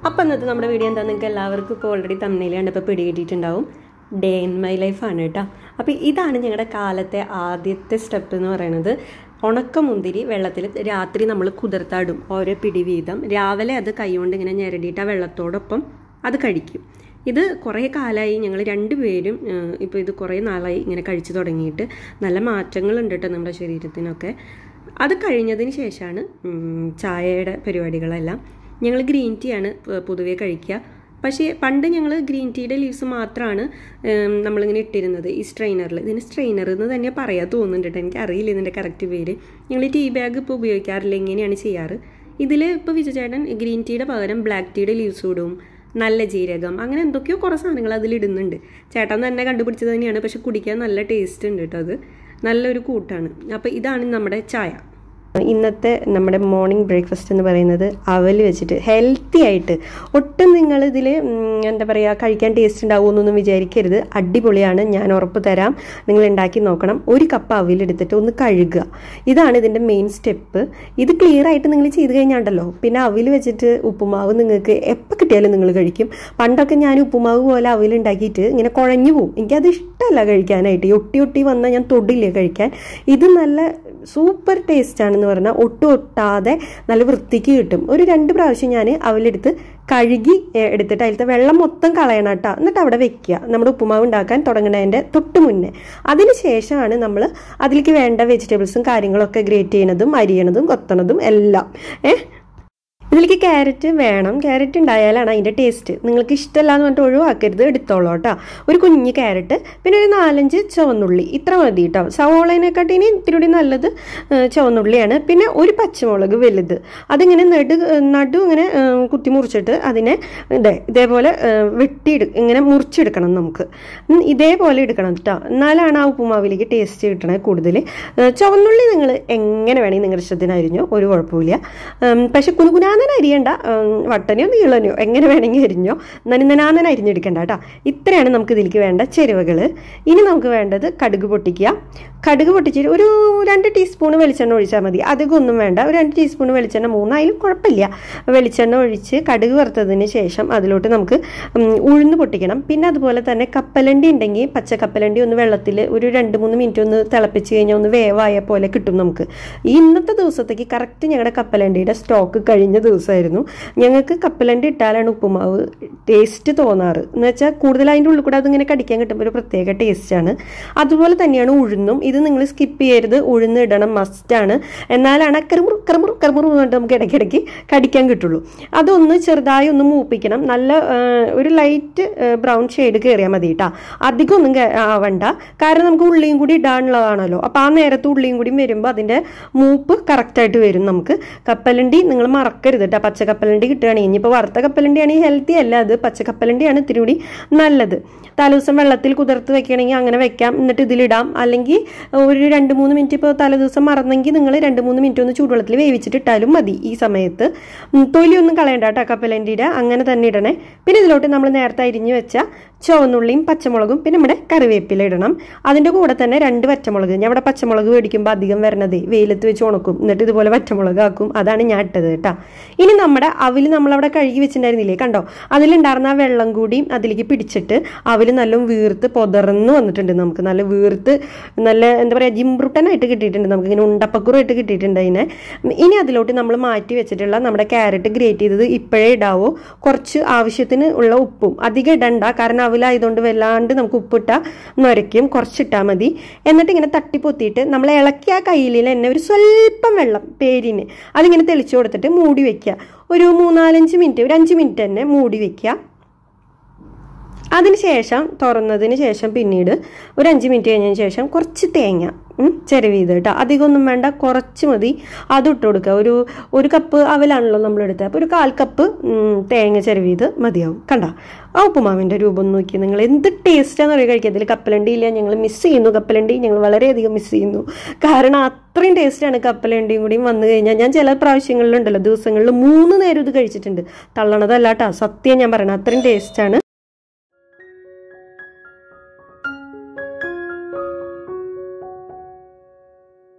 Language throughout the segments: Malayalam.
അപ്പോൾ ഇന്നത്തെ നമ്മുടെ വീഡിയോ എന്താ നിങ്ങൾക്ക് എല്ലാവർക്കും ഇപ്പോൾ ഓൾറെഡി തമ്മിൽ കണ്ടപ്പോൾ പിടികിട്ടിട്ടുണ്ടാവും. ഡേ ഇൻ മൈ ലൈഫാണ് കേട്ടോ. അപ്പോൾ ഇതാണ് ഞങ്ങളുടെ കാലത്തെ ആദ്യത്തെ സ്റ്റെപ്പ് എന്ന് പറയുന്നത്. ഉണക്കമുന്തിരി വെള്ളത്തിൽ രാത്രി നമ്മൾ കുതിർത്താടും ഓരോ പിടി വീതം. രാവിലെ അത് കൈകൊണ്ട് ഇങ്ങനെ ഞെരടിയിട്ട് ആ വെള്ളത്തോടൊപ്പം അത് കഴിക്കും. ഇത് കുറേ കാലമായി ഞങ്ങൾ രണ്ടുപേരും ഇപ്പോൾ ഇത് കുറേ നാളായി ഇങ്ങനെ കഴിച്ചു തുടങ്ങിയിട്ട്. നല്ല മാറ്റങ്ങളുണ്ട് കേട്ടോ നമ്മുടെ ശരീരത്തിനൊക്കെ. അത് കഴിഞ്ഞതിന് ശേഷമാണ് ചായയുടെ പരിപാടികളെല്ലാം. ഞങ്ങൾ ഗ്രീൻ ടീ ആണ് പൊതുവേ കഴിക്കുക. പക്ഷേ പണ്ട് ഞങ്ങൾ ഗ്രീൻ ടീയുടെ ലീവ്സ് മാത്രമാണ് നമ്മളിങ്ങനെ ഇട്ടിരുന്നത് ഈ സ്ട്രെയിനറിൽ. ഇതിന് സ്ട്രെയിനർ എന്ന് തന്നെ പറയാൻ തോന്നുന്നുണ്ട് കേട്ടോ, എനിക്ക് അറിയില്ല ഇതിൻ്റെ കറക്റ്റ് പേര്. ഞങ്ങൾ ടീ ബാഗ് ഇപ്പോൾ ഉപയോഗിക്കാറില്ല, ഇങ്ങനെയാണ് ചെയ്യാറ്. ഇതിൽ ഇപ്പോൾ വിജയചേട്ടൻ ഗ്രീൻ ടീയുടെ പകരം ബ്ലാക്ക് ടീയുടെ ലീവ്സ് ഇടും, നല്ല ജീരകം, അങ്ങനെ എന്തൊക്കെയോ കുറേ സാധനങ്ങൾ അതിലിടുന്നുണ്ട്. ചേട്ടൻ തന്നെ കണ്ടുപിടിച്ചത് തന്നെയാണ്, പക്ഷെ കുടിക്കാൻ നല്ല ടേസ്റ്റ് ഉണ്ട് കേട്ടോ. അത് നല്ലൊരു കൂട്ടാണ്. അപ്പോൾ ഇതാണ് നമ്മുടെ ചായ. ഇന്നത്തെ നമ്മുടെ മോർണിംഗ് ബ്രേക്ക്ഫാസ്റ്റ് എന്ന് പറയുന്നത് അവൽ വെച്ചിട്ട് ഹെൽത്തി ആയിട്ട്. ഒട്ടും നിങ്ങളിതിൽ എന്താ പറയുക കഴിക്കാൻ ടേസ്റ്റ് ഉണ്ടാവുമെന്നൊന്നും വിചാരിക്കരുത്. അടിപൊളിയാണ്, ഞാൻ ഉറപ്പ് തരാം. നിങ്ങൾ ഉണ്ടാക്കി നോക്കണം. ഒരു കപ്പ് അവലെടുത്തിട്ട് ഒന്ന് കഴുകുക. ഇതാണ് ഇതിൻ്റെ മെയിൻ സ്റ്റെപ്പ്. ഇത് ക്ലിയർ ആയിട്ട് നിങ്ങൾ ചെയ്ത് കഴിഞ്ഞാണ്ടല്ലോ പിന്നെ അവൽ വെച്ചിട്ട് ഉപ്പുമാവ് നിങ്ങൾക്ക് എപ്പോൾ കിട്ടിയാലും നിങ്ങൾ കഴിക്കും. പണ്ടൊക്കെ ഞാൻ ഉപ്പുമാവ് പോലെ അവലുണ്ടാക്കിയിട്ട് ഇങ്ങനെ കുഴഞ്ഞു പോകും. എനിക്കത് ഇഷ്ടമല്ല കഴിക്കാനായിട്ട്. ഒട്ടി ഒട്ടി വന്നാൽ ഞാൻ തൊടില്ല കഴിക്കാൻ. ഇത് നല്ല സൂപ്പർ ടേസ്റ്റാണെന്ന് പറഞ്ഞാൽ ഒട്ടും ഒട്ടാതെ നല്ല വൃത്തിക്ക് കിട്ടും. ഒരു 2 പ്രാവശ്യം ഞാൻ അവലെടുത്ത് കഴുകി എടുത്തിട്ട് അതിലത്തെ വെള്ളം മൊത്തം കളയണം കേട്ടോ. എന്നിട്ട് അവിടെ വെക്കുക, നമ്മുടെ ഉപ്പുമാവ് ഉണ്ടാക്കാൻ തുടങ്ങുന്നതിൻ്റെ തൊട്ട് മുന്നേ. അതിന് ശേഷമാണ് നമ്മൾ അതിലേക്ക് വേണ്ട വെജിറ്റബിൾസും കാര്യങ്ങളൊക്കെ ഗ്രേറ്റ് ചെയ്യണതും അരിയണതും കൊത്തണതും എല്ലാം. ഇതിലേക്ക് ക്യാരറ്റ് വേണം. ക്യാരറ്റ് ഉണ്ടായാലാണ് അതിൻ്റെ ടേസ്റ്റ്. നിങ്ങൾക്ക് ഇഷ്ടമല്ല എന്ന് പറഞ്ഞിട്ട് ഒഴിവാക്കരുത്, എടുത്തോളൂ കേട്ടോ. ഒരു കുഞ്ഞ് ക്യാരറ്റ്, പിന്നെ ഒരു 4-5 ചുവന്നുള്ളി, ഇത്ര മതി കേട്ടോ. സവോളേനെക്കാട്ടിനി ഇത്തിരി കൂടി നല്ലത് ചുവന്നുള്ളിയാണ്. പിന്നെ ഒരു പച്ചമുളക് വലുത്, അതിങ്ങനെ നടു ഇങ്ങനെ കുത്തി മുറിച്ചിട്ട് അതിനെ ഇതേപോലെ ഇങ്ങനെ മുറിച്ചെടുക്കണം. നമുക്ക് ഇതേപോലെ എടുക്കണം കേട്ടോ, എന്നാലാണ് ആ ഉപ്പുമാവിലേക്ക് ടേസ്റ്റ് കിട്ടണത് കൂടുതൽ. ചുവന്നുള്ളി നിങ്ങൾ എങ്ങനെ വേണമെങ്കിൽ നിങ്ങളുടെ ഇഷ്ടത്തിന് ഒരു കുഴപ്പമില്ല. പക്ഷെ കുനുകുനാ അരിയണ്ട, വട്ടനെയോ നീളനെയോ എങ്ങനെ വേണമെങ്കിൽ അരിഞ്ഞോ, നനാനൻ അരിഞ്ഞെടുക്കണ്ട കേട്ടോ. ഇത്രയാണ് നമുക്ക് ഇതിലേക്ക് വേണ്ട ചേരുവകൾ. ഇനി നമുക്ക് വേണ്ടത് കടുക് പൊട്ടിക്കുക. കടുക് പൊട്ടിച്ചിട്ട് ഒരു 2 ടീസ്പൂൺ വെളിച്ചെണ്ണ ഒഴിച്ചാൽ മതി, അധികം ഒന്നും വേണ്ട. ഒരു 2 ടീസ്പൂൺ വെളിച്ചെണ്ണ, 3 ആയാലും കുഴപ്പമില്ല. വെളിച്ചെണ്ണ ഒഴിച്ച് കടുക് വറുത്തതിന് ശേഷം അതിലോട്ട് നമുക്ക് ഉഴുന്ന് പൊട്ടിക്കണം. പിന്നെ അതുപോലെ തന്നെ കപ്പലണ്ടി ഉണ്ടെങ്കിൽ പച്ച കപ്പലണ്ടി ഒന്ന് വെള്ളത്തിൽ ഒരു 2-3 മിനിറ്റ് ഒന്ന് തിളപ്പിച്ച് കഴിഞ്ഞാൽ ഒന്ന് വേവായ പോലെ കിട്ടും നമുക്ക്. ഇന്നത്തെ ദിവസത്തേക്ക് കറക്റ്റ് ഞങ്ങളുടെ കപ്പലണ്ടിയുടെ സ്റ്റോക്ക് കഴിഞ്ഞ ദിവസമായിരുന്നു. ഞങ്ങൾക്ക് കപ്പലണ്ടി ഇട്ടാലാണ് ഉപ്പുമാവ് ടേസ്റ്റ് തോന്നാറ്. എന്ന് വെച്ചാൽ കൂടുതൽ അതിൻ്റെ ഉള്ളിൽ കൂടെ അതിങ്ങനെ കടിക്കാൻ കിട്ടുമ്പോൾ ഒരു പ്രത്യേക ടേസ്റ്റാണ്. അതുപോലെ തന്നെയാണ് ഉഴുന്നും. ഇത് നിങ്ങൾ സ്കിപ്പ് ചെയ്യരുത്, ഉഴുന്ന് ഇടണം, മസ്റ്റാണ്. എന്നാലാണ് കറുമുറു എന്നിട്ട് നമുക്ക് ഇടയ്ക്കിടയ്ക്ക് കടിക്കാൻ കിട്ടുള്ളൂ. അതൊന്ന് ചെറുതായി ഒന്ന് മൂപ്പിക്കണം. നല്ല ഒരു ലൈറ്റ് ബ്രൗൺ ഷെയ്ഡ് കയറിയാൽ മതി കേട്ടോ, അധികം ഒന്നും ആവണ്ട. കാരണം നമുക്ക് ഉള്ളിയും കൂടി ഇടാനുള്ളതാണല്ലോ. അപ്പോൾ ആ നേരത്തെ ഉള്ളിയും കൂടി വരുമ്പോൾ അതിൻ്റെ മൂപ്പ് കറക്റ്റായിട്ട് വരും നമുക്ക്. കപ്പലണ്ടി നിങ്ങൾ മറക്കരുത് കേട്ടോ. പച്ചക്കപ്പലണ്ടി കിട്ടുകയാണെങ്കിൽ, ഇനിയിപ്പോൾ വറുത്ത കപ്പലണ്ടിയാണെങ്കിൽ ഹെൽത്തി അല്ല, അത് പച്ചക്കപ്പലണ്ടിയാണ് ഇത്തിരി കൂടി നല്ലത്. തലേദിവസം വെള്ളത്തിൽ കുതിർത്ത് വെക്കുകയാണെങ്കിൽ അങ്ങനെ വെക്കാം, എന്നിട്ട് ഇതിലിടാം. അല്ലെങ്കിൽ ഒരു 2-3 മിനിറ്റ്, ഇപ്പോൾ തലേദിവസം മറന്നെങ്കിൽ നിങ്ങൾ 2-3 മിനിറ്റ് ഒന്ന് ചൂടുവെള്ളത്തിൽ വേവിച്ചിട്ട് ഇട്ടാലും മതി. ഈ സമയത്ത് തൊലിയൊന്നും കളയണ്ട കേട്ടോ കപ്പലണ്ടിയുടെ, അങ്ങനെ തന്നെ ഇടണേ. പിന്നെ ഇതിലോട്ട് നമ്മൾ നേരത്തെ അരിഞ്ഞു വെച്ച ചുവന്നുള്ളിയും പച്ചമുളകും പിന്നെ നമ്മുടെ കറിവേപ്പില ഇടണം. അതിൻ്റെ കൂടെ തന്നെ 2 പച്ചമുളക്. ഞാൻ ഇവിടെ പച്ചമുളക് മേടിക്കുമ്പോൾ അധികം വരണത് വെയിലത്ത് വെച്ച് ഉണക്കും, എന്നിട്ട് ഇതുപോലെ പച്ചമുളക് ആക്കും. അതാണ് ഞാൻ ഇട്ടത് കേട്ടോ. ഇനി നമ്മുടെ അവൽ നമ്മളവിടെ കഴുകി വെച്ചിട്ടുണ്ടായിരുന്നില്ലേ, കണ്ടോ? അതിലുണ്ടായിരുന്ന ആ വെള്ളം കൂടി അതിലേക്ക് പിടിച്ചിട്ട് അവൽ നല്ല വീർത്ത് പൊതർന്ന് വന്നിട്ടുണ്ട്. നമുക്ക് നല്ല വീർത്ത് നല്ല എന്താ പറയുക ജിംബ്രുട്ടനായിട്ട് കിട്ടിയിട്ടുണ്ട്. നമുക്ക് ഇങ്ങനെ ഉണ്ടപ്പക്കുറമായിട്ട് കിട്ടിയിട്ടുണ്ട് അതിനെ. ഇനി അതിലോട്ട് നമ്മൾ മാറ്റി വെച്ചിട്ടുള്ള നമ്മുടെ ക്യാരറ്റ് ഗ്രേറ്റ് ചെയ്തത് ഇപ്പോഴേ ഇടാവോ. കുറച്ച് ആവശ്യത്തിന് ഉള്ള ഉപ്പും, അധികം ഇടണ്ട, കാരണം അവലായതുകൊണ്ട് വല്ലാണ്ട് നമുക്ക് ഉപ്പിട്ടാൽ നൊരയ്ക്കും. കുറച്ചിട്ടാൽ മതി. എന്നിട്ട് ഇങ്ങനെ തട്ടിപ്പൊത്തിയിട്ട് നമ്മൾ ഇളക്കിയ കയ്യിൽ തന്നെ ഒരു സ്വല്പം വെള്ളം പേരിന് അതിങ്ങനെ തെളിച്ചു കൊടുത്തിട്ട് മൂടി വെക്കുക. ഒരു 3-4-5 മിനിറ്റ്, ഒരു 5 മിനിറ്റ് തന്നെ മൂടി വെക്കുക. അതിനുശേഷം തുറന്നതിന് ശേഷം പിന്നീട് ഒരു 5 മിനിറ്റ് കഴിഞ്ഞതിന് ശേഷം കുറച്ച് തേങ്ങ ചിരവിയത് കേട്ടോ, അധികമൊന്നും വേണ്ട, കുറച്ച് മതി. അത് ഇട്ട് കൊടുക്കുക. ഒരു കപ്പ് അവലാണല്ലോ നമ്മളെടുത്തത്, അപ്പോൾ ഒരു 1/4 കപ്പ് തേങ്ങ ചിരവിയത് മതിയാവും. കണ്ട ആ ഉപ്പുമാവിൻ്റെ രൂപം നോക്കി നിങ്ങൾ. എന്ത് ടേസ്റ്റാന്ന് പറയുക കഴിക്കുക. അതിൽ കപ്പലണ്ടി ഇല്ല, ഞങ്ങൾ മിസ് ചെയ്യുന്നു. കപ്പലണ്ടി ഞങ്ങൾ വളരെയധികം മിസ് ചെയ്യുന്നു. കാരണം അത്രയും ടേസ്റ്റാണ് കപ്പലണ്ടിയും കൂടിയും വന്നു കഴിഞ്ഞാൽ. ഞാൻ ചില പ്രാവശ്യങ്ങളിലുണ്ടല്ലോ ദിവസങ്ങളിൽ 3 നേരം ഇത് കഴിച്ചിട്ടുണ്ട്. തള്ളണതല്ല കേട്ടോ, സത്യം ഞാൻ പറയണം, അത്രയും ടേസ്റ്റാണ്.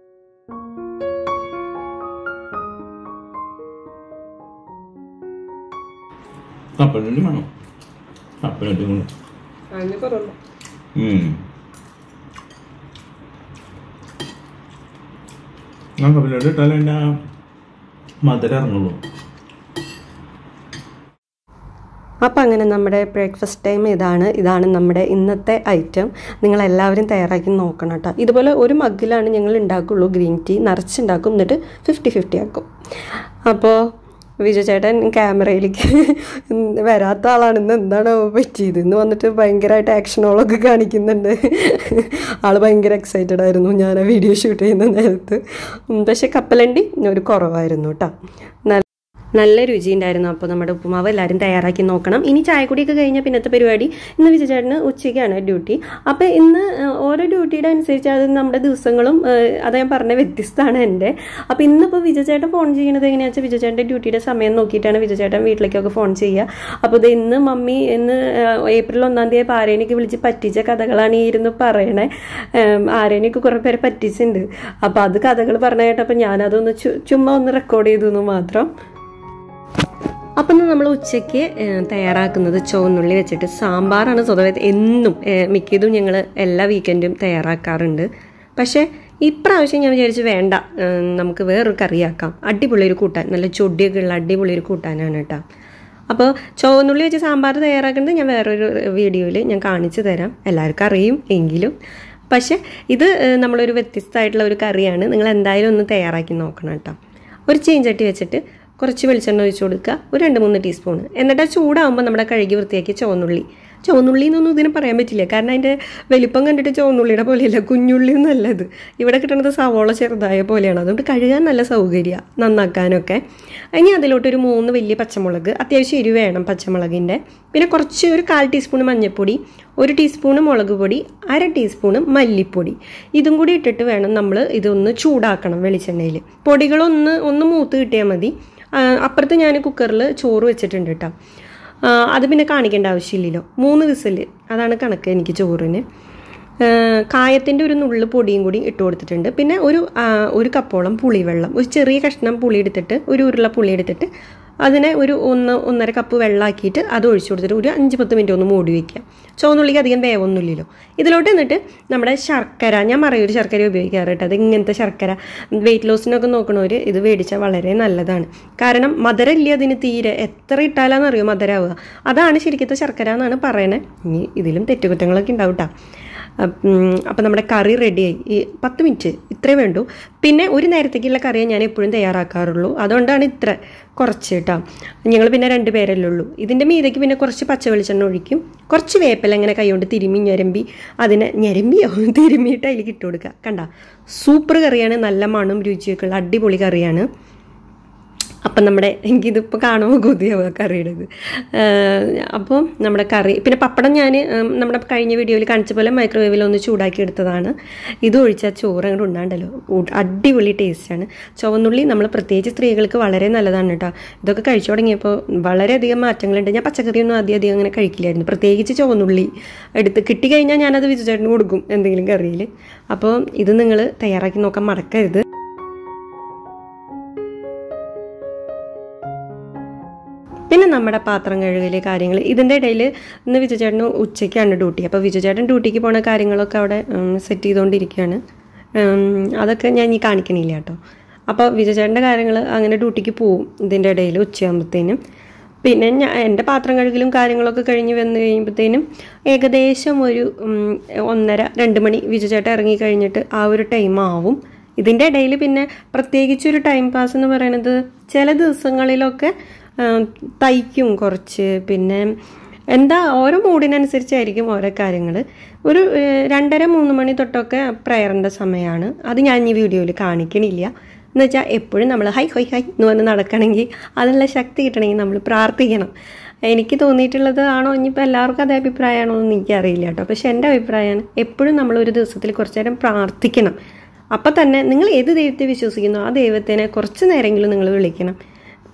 കപ്പലണ്ടി വേണം. കപ്പലണ്ടി കൊണ്ട് ഞാൻ കപ്പലണ്ടി ഇട്ടാലേ എൻ്റെ മധുരം ഇറങ്ങുള്ളൂ. അപ്പോൾ അങ്ങനെ നമ്മുടെ ബ്രേക്ക്ഫാസ്റ്റ് ടൈം ഇതാണ് നമ്മുടെ ഇന്നത്തെ ഐറ്റം. നിങ്ങളെല്ലാവരും തയ്യാറാക്കി നോക്കണം കേട്ടോ. ഇതുപോലെ ഒരു മഗ്ഗിലാണ് ഞങ്ങൾ ഉണ്ടാക്കുള്ളൂ ഗ്രീൻ ടീ. നിറച്ചുണ്ടാക്കും, എന്നിട്ട് 50-50 ആക്കും. അപ്പോൾ വിജു ചേട്ടൻ ക്യാമറയിലേക്ക് വരാത്ത ആളാണെന്ന് എന്താണോ പറ്റിയത്, ഇന്ന് വന്നിട്ട് ഭയങ്കരമായിട്ട് ആക്ഷനോളൊക്കെ കാണിക്കുന്നുണ്ട്. ആൾ ഭയങ്കര എക്സൈറ്റഡ് ആയിരുന്നു ഞാൻ ആ വീഡിയോ ഷൂട്ട് ചെയ്യുന്ന നേരത്ത്. പക്ഷെ കപ്പലണ്ടി ഒരു കുറവായിരുന്നു കേട്ടോ. നല്ല രുചിയുണ്ടായിരുന്നു. അപ്പോൾ നമ്മുടെ ഉപ്പുമാവ് എല്ലാവരും തയ്യാറാക്കി നോക്കണം. ഇനി ചായക്കുടിയൊക്കെ കഴിഞ്ഞാൽ പിന്നത്തെ പരിപാടി. ഇന്ന് വിജയേട്ടന് ഉച്ചയ്ക്കാണ് ഡ്യൂട്ടി. അപ്പോൾ ഇന്ന് ഓരോ ഡ്യൂട്ടിയുടെ അനുസരിച്ച് അത് നമ്മുടെ ദിവസങ്ങളും അത് ഞാൻ പറഞ്ഞ വ്യത്യസ്തമാണ് എൻ്റെ. അപ്പോൾ ഇന്നിപ്പോൾ വിജയേട്ടൻ ഫോൺ ചെയ്യുന്നത് എങ്ങനെയാണെന്ന് വെച്ചാൽ വിജയേട്ടൻ്റെ ഡ്യൂട്ടിയുടെ സമയം നോക്കിയിട്ടാണ് വിജയേട്ടൻ വീട്ടിലേക്കൊക്കെ ഫോൺ ചെയ്യുക. അപ്പോൾ ഇത് ഇന്ന് മമ്മി ഏപ്രിൽ 1-ാം തീയതി ആരേനെയൊക്കെ വിളിച്ച് പറ്റിച്ച കഥകളാണ് ഈ ഇരുന്ന് പറയണേ. ആരേനെയൊക്കെ കുറേ പേരെ പറ്റിച്ചിട്ടുണ്ട്. അപ്പോൾ അത് കഥകൾ പറഞ്ഞ കേട്ടപ്പോൾ ഞാനതൊന്ന് ചുമ്മാ ഒന്ന് റെക്കോർഡ് ചെയ്തു മാത്രം. അപ്പം നമ്മൾ ഉച്ചയ്ക്ക് തയ്യാറാക്കുന്നത് ചുവന്നുള്ളി വെച്ചിട്ട് സാമ്പാറാണ്. സ്വതവേ എന്നും മിക്കതും ഞങ്ങൾ എല്ലാ വീക്കെൻഡും തയ്യാറാക്കാറുണ്ട്. പക്ഷേ ഇപ്രാവശ്യം ഞാൻ വിചാരിച്ചു വേണ്ട, നമുക്ക് വേറൊരു കറിയാക്കാം. അടിപൊളിയൊരു കൂട്ടാൻ, നല്ല ചൊടിയൊക്കെ ഉള്ള അടിപൊളിയൊരു കൂട്ടാനാണ് കേട്ടോ. അപ്പോൾ ചുവന്നുള്ളി വെച്ച് സാമ്പാർ തയ്യാറാക്കുന്നത് ഞാൻ വേറൊരു വീഡിയോയിൽ ഞാൻ കാണിച്ചു തരാം. എല്ലാവർക്കും അറിയും എങ്കിലും. പക്ഷേ ഇത് നമ്മളൊരു വ്യത്യസ്തമായിട്ടുള്ള ഒരു കറിയാണ്. നിങ്ങൾ എന്തായാലും ഒന്ന് തയ്യാറാക്കി നോക്കണം കേട്ടോ. ഒരു ചീഞ്ചട്ടി വെച്ചിട്ട് കുറച്ച് വെളിച്ചെണ്ണ ഒഴിച്ച് കൊടുക്കുക, ഒരു 2-3 ടീസ്പൂൺ. എന്നിട്ട് ചൂടാകുമ്പോൾ നമ്മുടെ കഴുകി വൃത്തിയാക്കി ചുവന്നുള്ളി എന്നൊന്നും ഇതിന് പറയാൻ പറ്റില്ല, കാരണം അതിൻ്റെ വലിപ്പം കണ്ടിട്ട് ചുവന്നുള്ളിയുടെ പോലെയല്ല, കുഞ്ഞുള്ളി നല്ലത്. ഇവിടെ കിട്ടുന്നത് സവോള ചെറുതായ പോലെയാണ്. അതുകൊണ്ട് കഴുകാൻ നല്ല സൗകര്യമാണ്, നന്നാക്കാനൊക്കെ. ഇനി അതിലോട്ടൊരു 3 വലിയ പച്ചമുളക്, അത്യാവശ്യം എരിവ് വേണം പച്ചമുളകിൻ്റെ. പിന്നെ കുറച്ച് ഒരു 1/4 ടീസ്പൂൺ മഞ്ഞൾപ്പൊടി, 1 ടീസ്പൂൺ മുളക് പൊടി, 1/2 ടീസ്പൂൺ മല്ലിപ്പൊടി. ഇതും കൂടി ഇട്ടിട്ട് വേണം നമ്മൾ ഇതൊന്ന് ചൂടാക്കണം വെളിച്ചെണ്ണയിൽ. പൊടികളൊന്ന് മൂത്ത് കിട്ടിയാൽ മതി. അപ്പുറത്ത് ഞാൻ കുക്കറിൽ ചോറ് വെച്ചിട്ടുണ്ട് കേട്ടോ. അത് പിന്നെ കാണിക്കേണ്ട ആവശ്യമില്ലല്ലോ. 3 വിസിൽ, അതാണ് കണക്ക് എനിക്ക് ചോറിന്. കായത്തിൻ്റെ ഒരു നുള്ളു പൊടിയും കൂടി ഇട്ട് കൊടുത്തിട്ടുണ്ട്. പിന്നെ ഒരു കപ്പോളം പുളിവെള്ളം, ഒരു ചെറിയ കഷ്ണം പുളി എടുത്തിട്ട്, ഒരു ഉരുള പുളി എടുത്തിട്ട് അതിനെ ഒരു 1-1.5 കപ്പ് വെള്ളമാക്കിയിട്ട് അത് ഒഴിച്ചു കൊടുത്തിട്ട് ഒരു 5-10 മിനിറ്റ് ഒന്ന് മൂടി വയ്ക്കുക. ചുവന്നുള്ളിക്ക് അധികം വേവൊന്നുമില്ലല്ലോ. ഇതിലോട്ട് എന്നിട്ട് നമ്മുടെ ശർക്കര, ഞാൻ മറയൊരു ശർക്കര ഉപയോഗിക്കാറ് കേട്ടോ. അത് ഇങ്ങനത്തെ ശർക്കര വെയിറ്റ് ലോസിനൊക്കെ നോക്കണവർ ഇത് മേടിച്ചാൽ വളരെ നല്ലതാണ്. കാരണം മധുരമില്ല അതിന് തീരെ. എത്ര ഇട്ടാലാന്നറിയോ മധുരമാവുക. അതാണ് ശരിക്കത്തെ ശർക്കര എന്നാണ് പറയണേ. ഇനി ഇതിലും തെറ്റുകുറ്റങ്ങളൊക്കെ ഉണ്ടാവും കേട്ടോ. അപ്പം നമ്മുടെ കറി റെഡിയായി. ഈ 10 മിനിറ്റ് ഇത്രേ വേണ്ടൂ. പിന്നെ ഒരു നേരത്തേക്കുള്ള കറിയെ ഞാൻ എപ്പോഴും തയ്യാറാക്കാറുള്ളൂ. അതുകൊണ്ടാണ് ഇത്ര കുറച്ച് കേട്ടോ. ഞങ്ങൾ പിന്നെ 2 പേരല്ലേ ഉള്ളൂ. ഇതിൻ്റെ മീതയ്ക്ക് പിന്നെ കുറച്ച് പച്ച വെളിച്ചെണ്ണ ഒഴിക്കും. കുറച്ച് വേപ്പില ഇങ്ങനെ കൈകൊണ്ട് തിരുമ്മി തിരുമ്മിയിട്ട് അതിലേക്ക് ഇട്ട് കൊടുക്കുക. കണ്ട, സൂപ്പർ കറിയാണ്. നല്ല മണവും രുചിയൊക്കെ ഉള്ള അടിപൊളി കറിയാണ്. അപ്പം എനിക്കിതിപ്പോൾ കാണുമ്പോൾ കൊതിയാവുക കറിയുടേത്. അപ്പോൾ നമ്മുടെ കറി, പിന്നെ പപ്പടം ഞാൻ നമ്മുടെ കഴിഞ്ഞ വീഡിയോയിൽ കാണിച്ച പോലെ മൈക്രോവേവിൽ ഒന്ന് ചൂടാക്കി എടുത്തതാണ്. ഇത് ഒഴിച്ചാൽ ചോറ് അങ്ങോട്ട് ഉണ്ടാണ്ടല്ലോ, അടിപൊളി ടേസ്റ്റാണ്. ചുവന്നുള്ളി നമ്മൾ പ്രത്യേകിച്ച് സ്ത്രീകൾക്ക് വളരെ നല്ലതാണ് കേട്ടോ. ഇതൊക്കെ കഴിച്ചു തുടങ്ങിയപ്പോൾ വളരെയധികം മാറ്റങ്ങളുണ്ട്. ഞാൻ പച്ചക്കറിയൊന്നും അധികം അങ്ങനെ കഴിക്കില്ലായിരുന്നു. പ്രത്യേകിച്ച് ചുവന്നുള്ളി എടുത്ത് കിട്ടിക്കഴിഞ്ഞാൽ ഞാനത് വിജുചേട്ടന് കൊടുക്കും എന്തെങ്കിലും കറിയിൽ. അപ്പോൾ ഇത് നിങ്ങൾ തയ്യാറാക്കി നോക്കാൻ മറക്കരുത്. പിന്നെ നമ്മുടെ പാത്രം കഴുകൽ കാര്യങ്ങൾ, ഇതിൻ്റെ ഇടയിൽ ഇന്ന് വിജുചേട്ടന് ഉച്ചയ്ക്കാണ് ഡ്യൂട്ടി. അപ്പോൾ വിജുചേട്ടൻ ഡ്യൂട്ടിക്ക് പോണ കാര്യങ്ങളൊക്കെ അവിടെ സെറ്റ് ചെയ്തുകൊണ്ടിരിക്കുകയാണ്. അതൊക്കെ ഞാൻ ഇനി കാണിക്കണില്ല കേട്ടോ. അപ്പോൾ വിജുചേട്ടൻ്റെ കാര്യങ്ങൾ അങ്ങനെ ഡ്യൂട്ടിക്ക് പോവും ഇതിൻ്റെ ഇടയിൽ ഉച്ചയാകുമ്പോഴത്തേനും. പിന്നെ എൻ്റെ പാത്രം കഴുകലും കാര്യങ്ങളൊക്കെ കഴിഞ്ഞ് വന്നു കഴിയുമ്പോഴത്തേനും ഏകദേശം ഒരു 1:30-2 മണി വിജുചേട്ടൻ ഇറങ്ങി കഴിഞ്ഞിട്ട് ആ ഒരു ടൈം ആവും. ഇതിൻ്റെ ഇടയിൽ പിന്നെ പ്രത്യേകിച്ചൊരു ടൈം പാസ് എന്ന് പറയുന്നത് ചില ദിവസങ്ങളിലൊക്കെ തയ്ക്കും കുറച്ച്. പിന്നെ ഓരോ മൂഡിനനുസരിച്ചായിരിക്കും ഓരോ കാര്യങ്ങൾ. ഒരു 2:30-3 മണി തൊട്ടൊക്കെ പ്രയറിൻ്റെ സമയമാണ്. അത് ഞാൻ ഈ വീഡിയോയിൽ കാണിക്കണില്ല. എന്ന് വെച്ചാൽ എപ്പോഴും നമ്മൾ ഹൈ എന്ന് പറഞ്ഞ് നടക്കണമെങ്കിൽ അതിനുള്ള ശക്തി കിട്ടണമെങ്കിൽ നമ്മൾ പ്രാർത്ഥിക്കണം. എനിക്ക് തോന്നിയിട്ടുള്ളത് ആണോ, ഇനിയിപ്പോൾ എല്ലാവർക്കും അതേ അഭിപ്രായമാണോ എന്ന് എനിക്കറിയില്ല കേട്ടോ. പക്ഷെ എൻ്റെ അഭിപ്രായമാണ് എപ്പോഴും നമ്മളൊരു ദിവസത്തിൽ കുറച്ച് നേരം പ്രാർത്ഥിക്കണം. അപ്പം തന്നെ നിങ്ങൾ ഏത് ദൈവത്തെ വിശ്വസിക്കുന്നോ ആ ദൈവത്തിനെ കുറച്ച് നേരമെങ്കിലും നിങ്ങൾ വിളിക്കണം,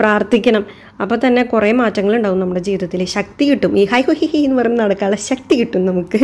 പ്രാർത്ഥിക്കണം. അപ്പോൾ തന്നെ കുറേ മാറ്റങ്ങളുണ്ടാവും നമ്മുടെ ജീവിതത്തിൽ. ശക്തി കിട്ടും. ഈ ഹൈ എന്ന് പറഞ്ഞ് നടക്കാനുള്ള ശക്തി കിട്ടും നമുക്ക്.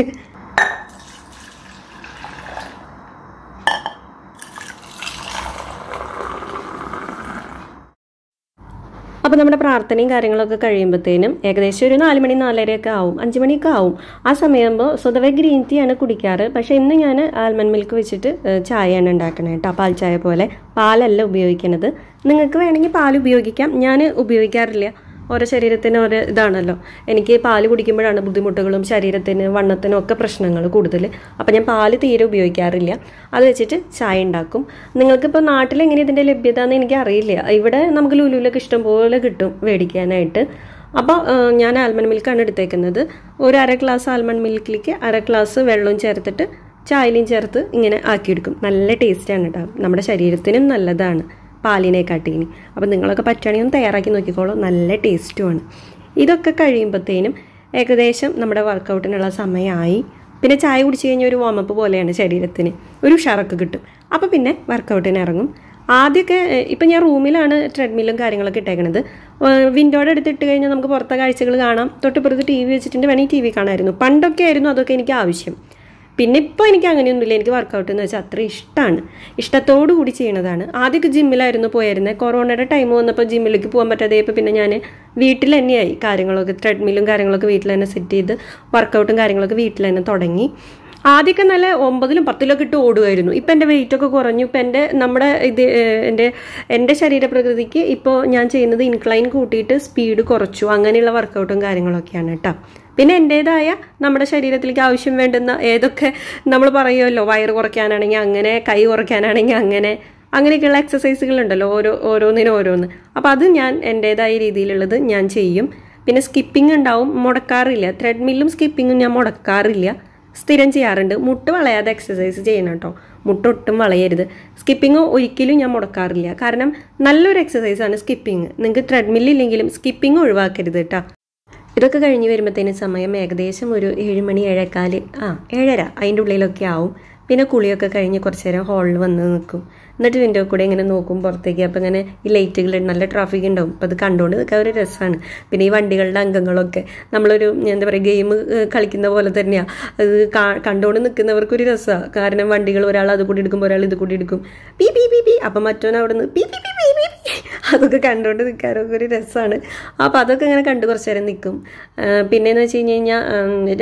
അപ്പോൾ നമ്മുടെ പ്രാർത്ഥനയും കാര്യങ്ങളൊക്കെ കഴിയുമ്പോഴത്തേനും ഏകദേശം ഒരു 4 മണി 4:30 ആവും, 5 മണിയൊക്കെ ആവും. ആ സമയമാകുമ്പോൾ സ്വതവേ ഗ്രീൻ ടീ ആണ് കുടിക്കാറ്. പക്ഷേ ഇന്ന് ഞാൻ ആൽമണ്ട് മിൽക്ക് വെച്ചിട്ട് ചായയാണ് ഉണ്ടാക്കണത് കേട്ടോ. പാൽ ചായ പോലെ, പാലല്ല ഉപയോഗിക്കുന്നത്. നിങ്ങൾക്ക് വേണമെങ്കിൽ പാൽ ഉപയോഗിക്കാം, ഞാൻ ഉപയോഗിക്കാറില്ല. ഓരോ ശരീരത്തിന് ഓരോ ഇതാണല്ലോ. എനിക്ക് പാല് കുടിക്കുമ്പോഴാണ് ബുദ്ധിമുട്ടുകളും ശരീരത്തിന് വണ്ണത്തിനും ഒക്കെ പ്രശ്നങ്ങൾ കൂടുതൽ. അപ്പോൾ ഞാൻ പാല് തീരെ ഉപയോഗിക്കാറില്ല. അത് വെച്ചിട്ട് ചായ ഉണ്ടാക്കും. നിങ്ങൾക്കിപ്പോൾ നാട്ടിലെങ്ങനെ ഇതിൻ്റെ ലഭ്യത എന്ന് എനിക്ക് അറിയില്ല. ഇവിടെ നമുക്ക് ലുലുവിലൊക്കെ ഇഷ്ടംപോലെ കിട്ടും മേടിക്കാനായിട്ട്. അപ്പോൾ ഞാൻ ആൽമണ്ട് മിൽക്കാണ് എടുത്തേക്കുന്നത്. ഒരു 1/2 ഗ്ലാസ് ആൽമണ്ട് മിൽക്കിലേക്ക് 1/2 ഗ്ലാസ് വെള്ളവും ചേർത്തിട്ട് ചായയിലും ചേർത്ത് ഇങ്ങനെ ആക്കിയെടുക്കും. നല്ല ടേസ്റ്റാണ് കേട്ടോ, നമ്മുടെ ശരീരത്തിനും നല്ലതാണ് പാലിനെക്കാട്ടീനി. അപ്പം നിങ്ങളൊക്കെ പറ്റുകയാണെങ്കിൽ ഒന്ന് തയ്യാറാക്കി നോക്കിക്കോളൂ, നല്ല ടേസ്റ്റുമാണ്. ഇതൊക്കെ കഴിയുമ്പോഴത്തേനും ഏകദേശം നമ്മുടെ വർക്കൗട്ടിനുള്ള സമയമായി. പിന്നെ ചായ കുടിച്ച് കഴിഞ്ഞാൽ ഒരു വാമപ്പ് പോലെയാണ് ശരീരത്തിന്, ഒരു ഉഷാറൊക്കെ കിട്ടും. അപ്പോൾ പിന്നെ വർക്കൗട്ടിന് ഇറങ്ങും. ആദ്യമൊക്കെ ഇപ്പം ഞാൻ റൂമിലാണ് ട്രെഡ്മില്ലും കാര്യങ്ങളൊക്കെ ഇട്ടേക്കണത്. വിൻഡോയുടെ അടുത്തിട്ട് കഴിഞ്ഞാൽ നമുക്ക് പുറത്തെ കാഴ്ചകൾ കാണാം. തൊട്ടിപ്പുറത്ത് TV വെച്ചിട്ടുണ്ട്, വേണമെങ്കിൽ TV കാണാമായിരുന്നു. പണ്ടൊക്കെ ആയിരുന്നു അതൊക്കെ എനിക്ക് ആവശ്യം. പിന്നെ ഇപ്പോൾ എനിക്ക് അങ്ങനെയൊന്നുമില്ല. എനിക്ക് വർക്കൗട്ട് എന്ന് വെച്ചാൽ അത്ര ഇഷ്ടമാണ്, ഇഷ്ടത്തോടു കൂടി ചെയ്യണതാണ്. ആദ്യമൊക്കെ ജിമ്മിലായിരുന്നു പോയിരുന്നത്. കൊറോണയുടെ ടൈം വന്നപ്പോൾ ജിമ്മിലേക്ക് പോകാൻ പറ്റാതെ ഇപ്പോൾ പിന്നെ ഞാൻ വീട്ടിൽ തന്നെയായി കാര്യങ്ങളൊക്കെ, ട്രെഡ്മില്ലും കാര്യങ്ങളൊക്കെ വീട്ടിൽ തന്നെ സെറ്റ് ചെയ്ത് വർക്കൗട്ടും കാര്യങ്ങളൊക്കെ വീട്ടിൽ തന്നെ തുടങ്ങി. ആദ്യമൊക്കെ നല്ല 9ലും 10ലൊക്കെ ഇട്ട് ഓടുമായിരുന്നു. ഇപ്പം എൻ്റെ വെയിറ്റൊക്കെ കുറഞ്ഞു. ഇപ്പം എൻ്റെ ശരീരപ്രകൃതിക്ക് ഇപ്പോൾ ഞാൻ ചെയ്യുന്നത് ഇൻക്ലൈൻ കൂട്ടിയിട്ട് സ്പീഡ് കുറച്ചു. അങ്ങനെയുള്ള വർക്കൗട്ടും കാര്യങ്ങളൊക്കെയാണ് കേട്ടോ. പിന്നെ എൻ്റേതായ നമ്മുടെ ശരീരത്തിലേക്ക് ആവശ്യം വേണ്ടുന്ന ഏതൊക്കെ നമ്മൾ പറയുമല്ലോ, വയറ് കുറയ്ക്കാനാണെങ്കിൽ അങ്ങനെ, കൈ കുറയ്ക്കാനാണെങ്കിൽ അങ്ങനെയൊക്കെയുള്ള എക്സസൈസുകളുണ്ടല്ലോ, ഓരോന്ന്. അപ്പോൾ അത് ഞാൻ എൻ്റേതായ രീതിയിലുള്ളത് ഞാൻ ചെയ്യും. പിന്നെ സ്കിപ്പിംഗ് ഉണ്ടാവും, മുടക്കാറില്ല. ത്രെഡ്മില്ലും സ്കിപ്പിങ്ങും ഞാൻ മുടക്കാറില്ല, സ്ഥിരം ചെയ്യാറുണ്ട്. മുട്ട് വളയാതെ എക്സസൈസ് ചെയ്യണം കേട്ടോ, മുട്ട് ഒട്ടും വളയരുത്. സ്കിപ്പിംഗ് ഒരിക്കലും ഞാൻ മുടക്കാറില്ല, കാരണം നല്ലൊരു എക്സസൈസാണ് സ്കിപ്പിംഗ്. നിങ്ങൾക്ക് ത്രെഡ്മില്ലില്ലെങ്കിലും സ്കിപ്പിംഗ് ഒഴിവാക്കരുത് കേട്ടോ. ഇതൊക്കെ കഴിഞ്ഞ് വരുമ്പോഴത്തേന് സമയം ഏകദേശം ഒരു 7 മണി 7:15 7:30 അതിൻ്റെ ഉള്ളിലൊക്കെ ആവും. പിന്നെ കുളിയൊക്കെ കഴിഞ്ഞ് കുറച്ച് നേരം ഹാളിൽ വന്ന് നിൽക്കും. എന്നിട്ട് വിൻഡോ കൂടെ ഇങ്ങനെ നോക്കും പുറത്തേക്ക്. അപ്പോൾ ഇങ്ങനെ ഈ ലൈറ്റുകൾ, നല്ല ട്രാഫിക് ഉണ്ടാവും. അപ്പോൾ അത് കണ്ടുകൊണ്ട് നിൽക്കാൻ ഒരു രസമാണ്. പിന്നെ ഈ വണ്ടികളുടെ അംഗങ്ങളൊക്കെ നമ്മളൊരു എന്താ പറയുക, ഗെയിം കളിക്കുന്ന പോലെ തന്നെയാണ്. അത് കണ്ടുകൊണ്ട് നിൽക്കുന്നവർക്കൊരു രസമാണ്. കാരണം വണ്ടികൾ ഒരാൾ അത് കൂടി എടുക്കുമ്പോൾ ഒരാൾ ഇത് കൂടി എടുക്കും, പി പി പി പി. അപ്പം മറ്റവൻ അവിടെ നിന്ന് P P P P P. അതൊക്കെ കണ്ടുകൊണ്ട് നിൽക്കാനൊക്കെ ഒരു രസമാണ്. അപ്പോൾ അതൊക്കെ ഇങ്ങനെ കണ്ട് കുറച്ച് നേരം നിൽക്കും. പിന്നെയെന്ന് വെച്ച് കഴിഞ്ഞാൽ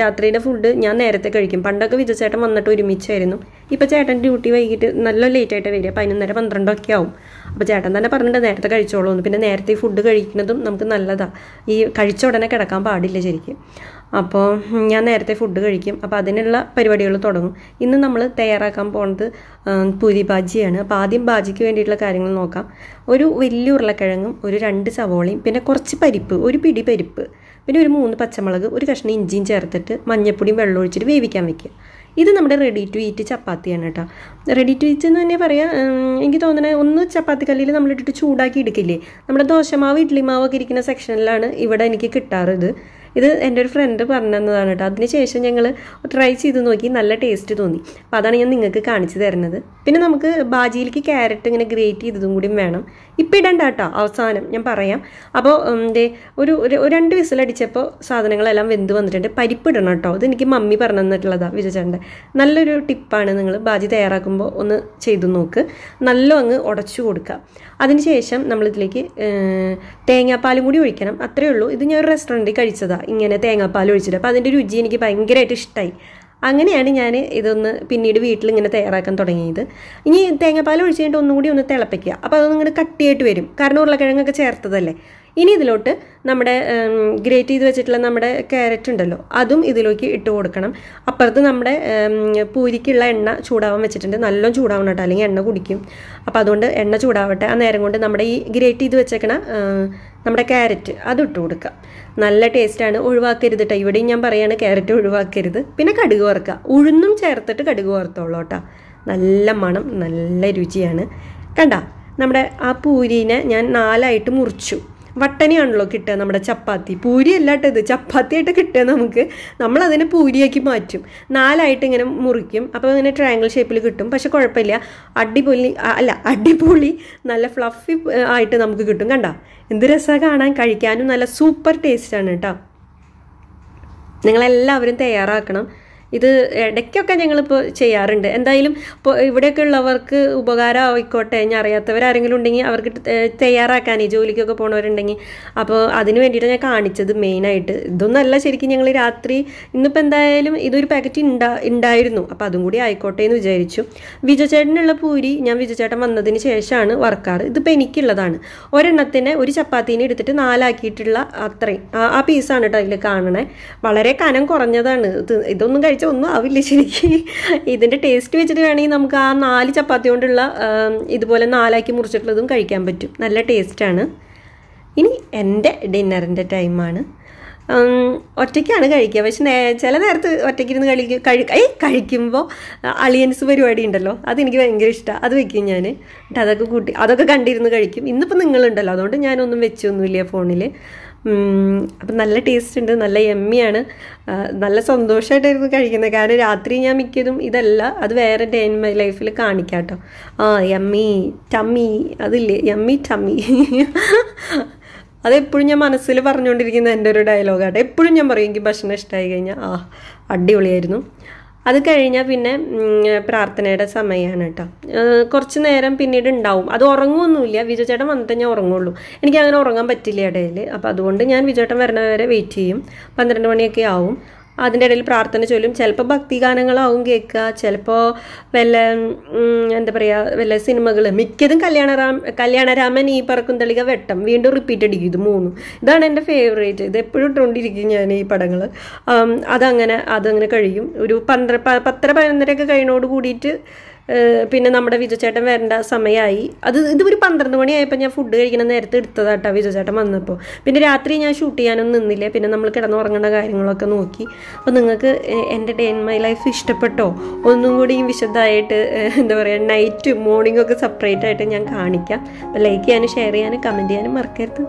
രാത്രിയുടെ ഫുഡ് ഞാൻ നേരത്തെ കഴിക്കും. പണ്ടൊക്കെ വിജയചേട്ടൻ വന്നിട്ട് ഒരുമിച്ചായിരുന്നു. ഇപ്പോൾ ചേട്ടൻ ഡ്യൂട്ടി വൈകിട്ട് നല്ല ലേറ്റായിട്ട് വരിക, 11:30 12 ആവും. അപ്പോൾ ചേട്ടൻ തന്നെ പറഞ്ഞിട്ട് നേരത്തെ കഴിച്ചോളൂ. പിന്നെ നേരത്തെ ഈ ഫുഡ് കഴിക്കുന്നതും നമുക്ക് നല്ലതാണ്. ഈ കഴിച്ച ഉടനെ കിടക്കാൻ പാടില്ല ശരിക്കും. അപ്പോൾ ഞാൻ നേരത്തെ ഫുഡ് കഴിക്കും. അപ്പോൾ അതിനുള്ള പരിപാടികൾ തുടങ്ങും. ഇന്ന് നമ്മൾ തയ്യാറാക്കാൻ പോകുന്നത് പൂരി ബാജിയാണ്. അപ്പോൾ ആദ്യം ബാജിക്ക് വേണ്ടിയിട്ടുള്ള കാര്യങ്ങൾ നോക്കാം. ഒരു വലിയ ഉരുളക്കിഴങ്ങും ഒരു 2 സവോളയും പിന്നെ കുറച്ച് പരിപ്പ്, ഒരു പിടി പരിപ്പ്, പിന്നെ ഒരു 3 പച്ചമുളക്, ഒരു കഷ്ണം ഇഞ്ചിയും ചേർത്തിട്ട് മഞ്ഞപ്പൊടിയും വെള്ളം ഒഴിച്ചിട്ട് വേവിക്കാൻ വെക്കുക. ഇത് നമ്മുടെ റെഡി ടു ഈറ്റ് ചപ്പാത്തിയാണ് കേട്ടോ. റെഡി ടു ഈറ്റ് എന്ന് തന്നെ പറയാം. എനിക്ക് തോന്നുന്നത് ഒന്ന് ചപ്പാത്തി കല്ലിൽ നമ്മളിട്ടിട്ട് ചൂടാക്കി എടുക്കില്ലേ, നമ്മുടെ ദോശമാവ് ഇഡ്ലി മാവൊക്കെ ഇരിക്കുന്ന സെക്ഷനിലാണ് ഇവിടെ എനിക്ക് കിട്ടാറ്. ഇത് എൻ്റെ ഒരു ഫ്രണ്ട് പറഞ്ഞു തന്നതാണ് കേട്ടോ. അതിനുശേഷം ഞങ്ങൾ ട്രൈ ചെയ്ത് നോക്കി, നല്ല ടേസ്റ്റ് തോന്നി. അപ്പോൾ അതാണ് ഞാൻ നിങ്ങൾക്ക് കാണിച്ചു തരുന്നത്. പിന്നെ നമുക്ക് ബാജിയിലേക്ക് ക്യാരറ്റ് ഇങ്ങനെ ഗ്രേറ്റ് ചെയ്തതും കൂടി വേണം. ഇപ്പം ഇടണ്ട കേട്ടോ, അവസാനം ഞാൻ പറയാം. അപ്പോൾ ഒരു 2 വിസിലടിച്ചപ്പോൾ സാധനങ്ങളെല്ലാം വെന്ത് വന്നിട്ടുണ്ട്. പരിപ്പ് ഇടണം കേട്ടോ. ഇത് എനിക്ക് മമ്മി പറഞ്ഞു തന്നിട്ടുള്ളതാണ്, വിജയചേട്ടൻ്റെ. നല്ലൊരു ടിപ്പാണ്. നിങ്ങൾ ബാജി തയ്യാറാക്കുമ്പോൾ ഒന്ന് ചെയ്തു നോക്ക്. നല്ല അങ്ങ് ഉടച്ചു കൊടുക്കുക. അതിനുശേഷം നമ്മളിതിലേക്ക് തേങ്ങാപ്പാലും കൂടി ഒഴിക്കണം. അത്രയേ ഉള്ളൂ. ഇത് ഞാൻ ഒരു റെസ്റ്റോറൻറ്റിൽ കഴിച്ചതാണ്, ഇങ്ങനെ തേങ്ങാപ്പാൽ ഒഴിച്ചിട്ട്. അപ്പോൾ അതിൻ്റെ രുചി എനിക്ക് ഭയങ്കരമായിട്ട് ഇഷ്ടമായി. അങ്ങനെയാണ് ഞാൻ ഇതൊന്ന് പിന്നീട് വീട്ടിലിങ്ങനെ തയ്യാറാക്കാൻ തുടങ്ങിയത്. ഇനി തേങ്ങാപ്പാൽ ഒഴിച്ച് കഴിഞ്ഞിട്ട് ഒന്നും കൂടി ഒന്ന് തിളപ്പിക്കുക. അപ്പോൾ അതൊന്നും ഇങ്ങനെ കട്ടിയായിട്ട് വരും, കാരണം ഉരുളക്കിഴങ്ങൊക്കെ ചേർത്തതല്ലേ. ഇനി ഇതിലോട്ട് നമ്മുടെ ഗ്രേറ്റ് ചെയ്ത് വെച്ചിട്ടുള്ള നമ്മുടെ ക്യാരറ്റ് ഉണ്ടല്ലോ, അതും ഇതിലേക്ക് ഇട്ട് കൊടുക്കണം. അപ്പുറത്ത് നമ്മുടെ പൂരിക്കുള്ള എണ്ണ ചൂടാവാൻ വെച്ചിട്ടുണ്ട്. നല്ലോണം ചൂടാവണം കേട്ടോ, അല്ലെങ്കിൽ എണ്ണ കുടിക്കും. അപ്പോൾ അതുകൊണ്ട് എണ്ണ ചൂടാവട്ടെ. ആ നേരം കൊണ്ട് നമ്മുടെ ഈ ഗ്രേറ്റ് ചെയ്ത് വെച്ചേക്കണ നമ്മുടെ ക്യാരറ്റ് അത് ഇട്ട് കൊടുക്കുക. നല്ല ടേസ്റ്റാണ്, ഒഴിവാക്കരുത് കേട്ടോ. ഇവിടെയും ഞാൻ പറയാണ് ക്യാരറ്റ് ഒഴിവാക്കരുത്. പിന്നെ കടുക് വറുക്കുക, ഉഴുന്നും ചേർത്തിട്ട് കടുക് വറുത്തോളൂ കേട്ടോ. നല്ല മണം, നല്ല രുചിയാണ്. കണ്ട നമ്മുടെ ആ പൂരീനെ ഞാൻ 4ആയിട്ട് മുറിച്ചു. വട്ടനെയാണല്ലോ കിട്ടുക നമ്മുടെ ചപ്പാത്തി. പൂരി അല്ല കേട്ടോ, ഇത് ചപ്പാത്തിയായിട്ട് കിട്ടുക നമുക്ക്. നമ്മളതിനെ പൂരിയാക്കി മാറ്റും. 4ആയിട്ട് ഇങ്ങനെ മുറിക്കും. അപ്പോൾ ഇങ്ങനെ ട്രയാങ്കിൾ ഷേപ്പിൽ കിട്ടും. പക്ഷെ കുഴപ്പമില്ല, അടിപൊളി നല്ല ഫ്ലഫി ആയിട്ട് നമുക്ക് കിട്ടും. കണ്ട എന്ത് രസമാണ് കാണാൻ, കഴിക്കാനും നല്ല സൂപ്പർ ടേസ്റ്റാണ് കേട്ടോ. നിങ്ങളെല്ലാവരും തയ്യാറാക്കണം. ഇത് ഇടയ്ക്കൊക്കെ ഞങ്ങളിപ്പോൾ ചെയ്യാറുണ്ട്. എന്തായാലും ഇപ്പോൾ ഇവിടെയൊക്കെ ഉള്ളവർക്ക് ഉപകാരം ആയിക്കോട്ടെ, ഞാൻ അറിയാത്തവരാരെങ്കിലും ഉണ്ടെങ്കിൽ അവർക്ക് തയ്യാറാക്കാനേ ജോലിക്കൊക്കെ പോകണവരുണ്ടെങ്കിൽ, അപ്പോൾ അതിന് വേണ്ടിയിട്ട് ഞാൻ കാണിച്ചത് മെയിനായിട്ട്. ഇതൊന്നല്ല ശരിക്കും ഞങ്ങൾ രാത്രി ഇന്നിപ്പോൾ എന്തായാലും ഇതൊരു പാക്കറ്റ് ഉണ്ടായിരുന്നു, അപ്പോൾ അതും കൂടി ആയിക്കോട്ടെ എന്ന് വിചാരിച്ചു. വിജയചേട്ടനുള്ള പൂരി ഞാൻ വിജയചേട്ടൻ വന്നതിന് ശേഷമാണ് വറുക്കാറ്. ഇതിപ്പോൾ എനിക്കുള്ളതാണ്. ഒരെണ്ണത്തിന് ഒരു ചപ്പാത്തീനെ എടുത്തിട്ട് 4 ആക്കിയിട്ടുള്ള അത്രയും ആ പീസാണ് കേട്ടോ അതിൽ കാണണേ. വളരെ കനം കുറഞ്ഞതാണ്. ഇതൊന്നും കഴിച്ചാൽ ഒന്നും ആവില്ല ശരിക്കും. ഇതിൻ്റെ ടേസ്റ്റ് വെച്ചിട്ട് വേണമെങ്കിൽ നമുക്ക് ആ 4 ചപ്പാത്തി കൊണ്ടുള്ള ഇതുപോലെ 4 ആക്കി മുറിച്ചിട്ടുള്ളതും കഴിക്കാൻ പറ്റും. നല്ല ടേസ്റ്റാണ്. ഇനി എൻ്റെ ഡിന്നറിൻ്റെ ടൈമാണ്. ഒറ്റയ്ക്കാണ് കഴിക്കുക. പക്ഷെ ചില നേരത്ത് ഒറ്റയ്ക്കിരുന്ന് കഴിക്കുമ്പോൾ അളിയൻസ് പരിപാടി ഉണ്ടല്ലോ, അതെനിക്ക് ഭയങ്കര ഇഷ്ടമാണ്. അത് വെക്കും ഞാൻ. എന്നിട്ട് അതൊക്കെ കണ്ടിരുന്ന് കഴിക്കും. ഇന്നിപ്പോൾ നിങ്ങളുണ്ടല്ലോ, അതുകൊണ്ട് ഞാനൊന്നും വെച്ചൊന്നുമില്ല ഫോണിൽ. അപ്പം നല്ല ടേസ്റ്റ് ഉണ്ട്, നല്ല യമ്മിയാണ്. നല്ല സന്തോഷമായിട്ടായിരുന്നു കഴിക്കുന്നത്. കാരണം രാത്രി ഞാൻ മിക്കതും ഇതല്ല, അത് വേറെ ഡേ ഇൻ മൈ ലൈഫിൽ കാണിക്കാം കേട്ടോ. യമ്മി ടമ്മി, അതില്ലേ യമ്മി ടമ്മി. അതെപ്പോഴും ഞാൻ മനസ്സിൽ പറഞ്ഞുകൊണ്ടിരിക്കുന്ന എൻ്റെ ഒരു ഡയലോഗാട്ടോ. എപ്പോഴും ഞാൻ പറയും എനിക്ക് ഭക്ഷണം ഇഷ്ടമായി കഴിഞ്ഞാൽ അടിപൊളിയായിരുന്നു. അത് കഴിഞ്ഞാൽ പിന്നെ പ്രാർത്ഥനയുടെ സമയമാണ് കേട്ടോ. കുറച്ച് നേരം പിന്നീട് ഉണ്ടാവും. അത് ഉറങ്ങുമൊന്നുമില്ല. വിജയചേട്ടൻ വന്നിട്ട് ഞാൻ ഉറങ്ങുള്ളൂ. എനിക്കങ്ങനെ ഉറങ്ങാൻ പറ്റില്ല ഇടയിൽ. അപ്പോൾ അതുകൊണ്ട് ഞാൻ വിജയചേട്ടൻ വരണവരെ വെയിറ്റ് ചെയ്യും. 12 മണിയൊക്കെ ആവും. അതിൻ്റെ ഇടയിൽ പ്രാർത്ഥന ചൊല്ലും. ചിലപ്പോൾ ഭക്തിഗാനങ്ങളാവും കേൾക്കുക, ചിലപ്പോൾ വല്ല എന്താ പറയുക വല്ല സിനിമകൾ. മിക്കതും കല്യാണരാമൻ, ഈ പറക്കും തളിക, വെട്ടം, വീണ്ടും റിപ്പീറ്റ് അടിക്കും. ഇത് 3 ഇതാണ് എൻ്റെ ഫേവറേറ്റ്. ഇത് എപ്പോഴും ഇട്ടുകൊണ്ടിരിക്കും ഞാൻ ഈ പടങ്ങൾ. അതങ്ങനെ കഴിയും. ഒരു 10-11 കഴിയുന്നതോട് കൂടിയിട്ട് പിന്നെ നമ്മുടെ വിജയചേട്ടൻ വരേണ്ട സമയമായി. ഇതൊരു 12 മണിയായപ്പോൾ ഞാൻ ഫുഡ് കഴിക്കുന്ന നേരത്തെ എടുത്തതാട്ടോ വിജയചേട്ടൻ വന്നപ്പോൾ. പിന്നെ രാത്രി ഞാൻ ഷൂട്ട് ചെയ്യാനൊന്നും നിന്നില്ല. പിന്നെ നമ്മൾ കിടന്നുറങ്ങേണ്ട കാര്യങ്ങളൊക്കെ നോക്കി. അപ്പോൾ നിങ്ങൾക്ക് എൻ്റെ ഡേ ഇൻ മൈ ലൈഫ് ഇഷ്ടപ്പെട്ടോ? ഒന്നും കൂടി വിശദമായിട്ട് എന്താ പറയുക, നൈറ്റും മോർണിംഗും ഒക്കെ സെപ്പറേറ്റ് ആയിട്ട് ഞാൻ കാണിക്കാം. അപ്പോൾ ലൈക്ക് ചെയ്യാനും ഷെയർ ചെയ്യാനും കമൻറ്റ് ചെയ്യാനും മറക്കരുത്.